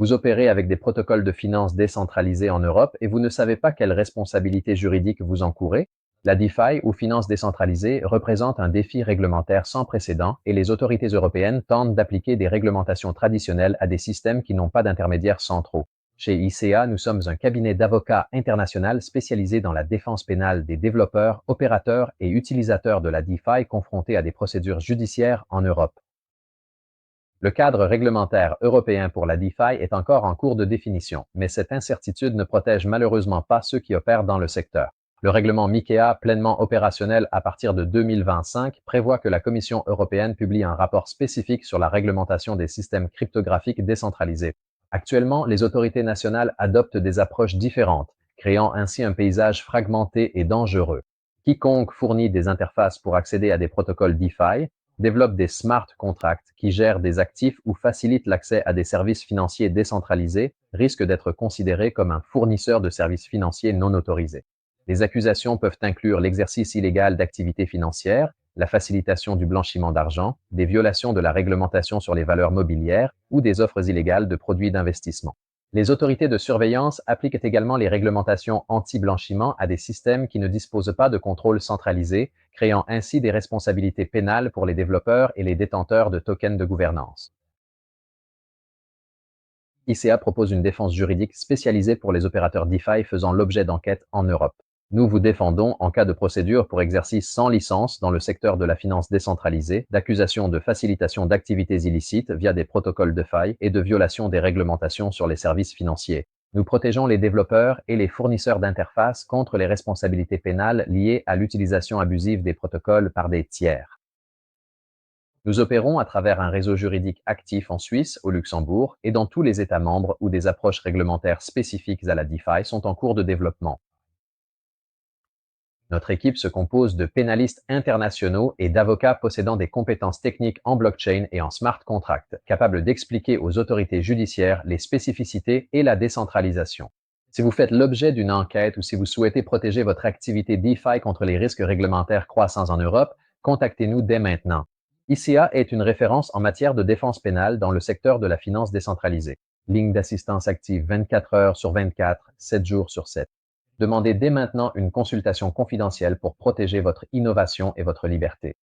Vous opérez avec des protocoles de finances décentralisés en Europe et vous ne savez pas quelles responsabilités juridiques vous encourez? La DeFi ou finance décentralisée représente un défi réglementaire sans précédent et les autorités européennes tentent d'appliquer des réglementations traditionnelles à des systèmes qui n'ont pas d'intermédiaires centraux. Chez ICA, nous sommes un cabinet d'avocats international spécialisé dans la défense pénale des développeurs, opérateurs et utilisateurs de la DeFi confrontés à des procédures judiciaires en Europe. Le cadre réglementaire européen pour la DeFi est encore en cours de définition, mais cette incertitude ne protège malheureusement pas ceux qui opèrent dans le secteur. Le règlement MiCA, pleinement opérationnel à partir de 2025, prévoit que la Commission européenne publie un rapport spécifique sur la réglementation des systèmes cryptographiques décentralisés. Actuellement, les autorités nationales adoptent des approches différentes, créant ainsi un paysage fragmenté et dangereux. Quiconque fournit des interfaces pour accéder à des protocoles DeFi développe des smart contracts qui gèrent des actifs ou facilitent l'accès à des services financiers décentralisés risque d'être considéré comme un fournisseur de services financiers non autorisés. Les accusations peuvent inclure l'exercice illégal d'activités financières, la facilitation du blanchiment d'argent, des violations de la réglementation sur les valeurs mobilières ou des offres illégales de produits d'investissement. Les autorités de surveillance appliquent également les réglementations anti-blanchiment à des systèmes qui ne disposent pas de contrôle centralisé, créant ainsi des responsabilités pénales pour les développeurs et les détenteurs de tokens de gouvernance. ICA propose une défense juridique spécialisée pour les opérateurs DeFi faisant l'objet d'enquêtes en Europe. Nous vous défendons en cas de procédure pour exercice sans licence dans le secteur de la finance décentralisée, d'accusation de facilitation d'activités illicites via des protocoles DeFi et de violation des réglementations sur les services financiers. Nous protégeons les développeurs et les fournisseurs d'interfaces contre les responsabilités pénales liées à l'utilisation abusive des protocoles par des tiers. Nous opérons à travers un réseau juridique actif en Suisse, au Luxembourg et dans tous les États membres où des approches réglementaires spécifiques à la DeFi sont en cours de développement. Notre équipe se compose de pénalistes internationaux et d'avocats possédant des compétences techniques en blockchain et en smart contract, capables d'expliquer aux autorités judiciaires les spécificités et la décentralisation. Si vous faites l'objet d'une enquête ou si vous souhaitez protéger votre activité DeFi contre les risques réglementaires croissants en Europe, contactez-nous dès maintenant. ICA est une référence en matière de défense pénale dans le secteur de la finance décentralisée. Ligne d'assistance active 24 heures sur 24, 7 jours sur 7. Demandez dès maintenant une consultation confidentielle pour protéger votre innovation et votre liberté.